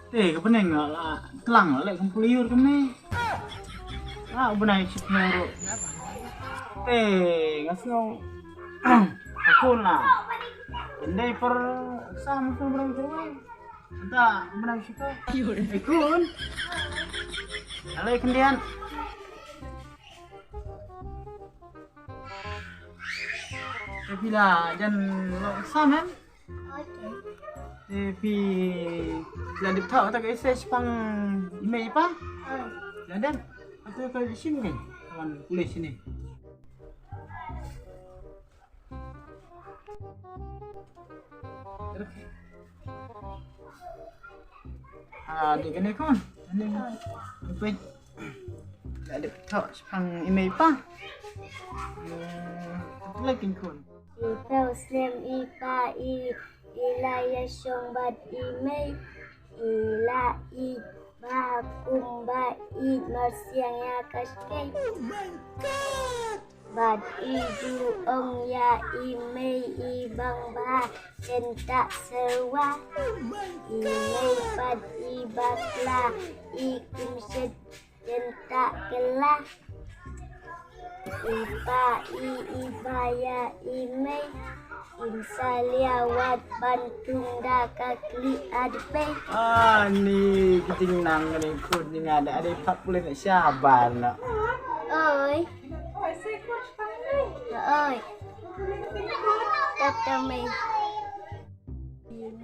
Teh ke pening lah kelang lek kumpul kene. Ah benai sipero. Teh ngasih aku lah. Indai per sama tu berang terus. Entah benai siapa. Ikun. Alai kendian. Tapi lah jangan lo sama. Tapi là điệp thở ta cái xe pang email pa dan atau ke sini kan kawan kuliah sini di kene kon ini apa là điệp thở pang email pa lagi kon Ipel slim ipa ilaya syombat email ila ba kumba marsiang ya kaskay. Oh my god. Bad idu ya email ibang ba tenta sewa. Oh my god. Email bad ibakla ikumset tenta kelah. Ipa ibaya email insaliawat bantung da kakli adpe. Ni kiting nang ni kun ni ada pak boleh nak sabar nak. Oi. Oi. Tatame.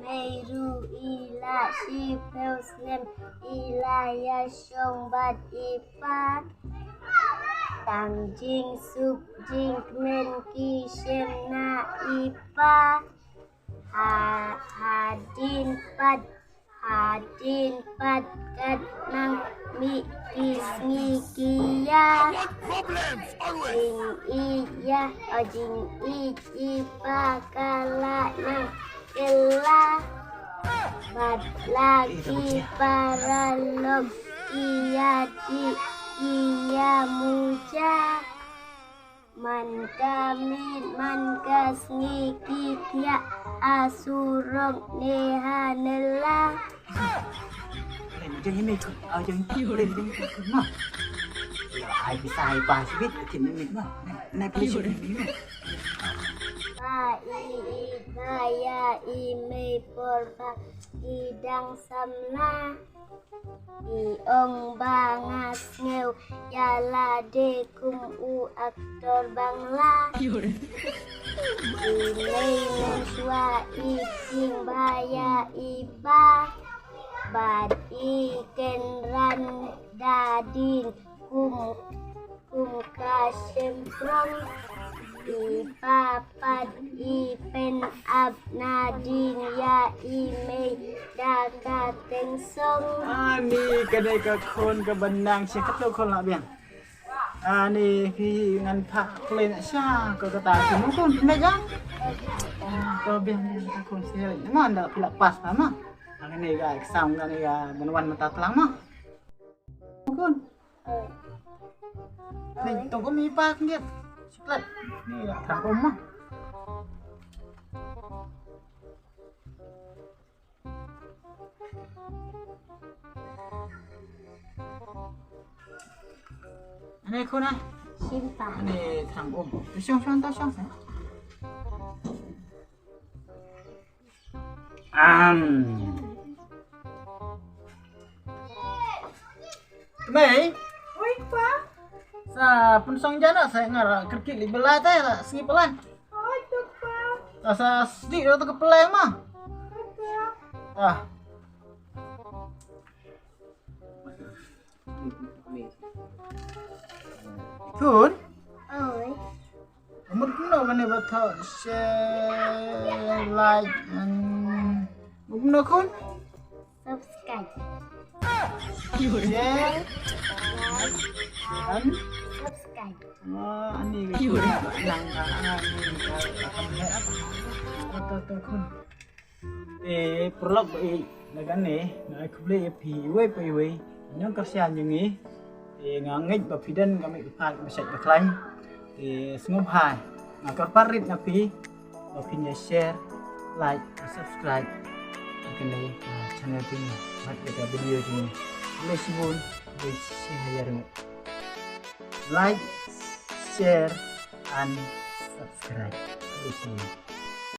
Meru ila si pelslem ila ya syombat ipat. Tang jing sup jing men ki shem na ipa hadin pad kat nang mi kisngi kia jing iya jing ipa kala nang kela bad lagi para log iya di iya muja man kamit man kasngi kitya asurong nehanela Jangan ini tu, jangan boleh jangan mah. Ya, ai bisa ai pas bit kin ni mah. Naik polisi ni mah. Saya ime porfa idang samna iong bangas ngeu yala de kum u aktor bangla ime mensua icing baya iba bad ikenran dadin kum kasemprong ipapad ipen abnadin ya ime dakateng song Ni kedai ke kon ke benang si ketu kon lah biang. Ni pi ngan pak kulen sya ke kata semua kon pindah jang. Ko biang kon si mana dah pilak pas mah. Ni ga sam ga ni ga benwan mata telang mah. Kon. Ni tunggu mi pak ngiat. Siklat. Ni terang rumah. Ini aku nak. simpa Ini terang Xiong tao xiong sao? Mei. Oi, pa. Sa pensong jana saya ngara kerkit di belah teh lah sengi pelan. Oi, tu pa. Sa sedih dah tu kepelai mah. Ah. Kun, oi umur kuno kan ni betul share like kuno kun subscribe share and subscribe ani nang betul kun perlok lagan ni nak kubli piwe piwe nyong kasihan yang ni ngangit bapidan kami ipat masai baklain sengop hai ngakar parit napi bapinya share like subscribe mengenai channel ini, mereka video ini. Boleh sibun, boleh share, like, share, and subscribe. Boleh sibun.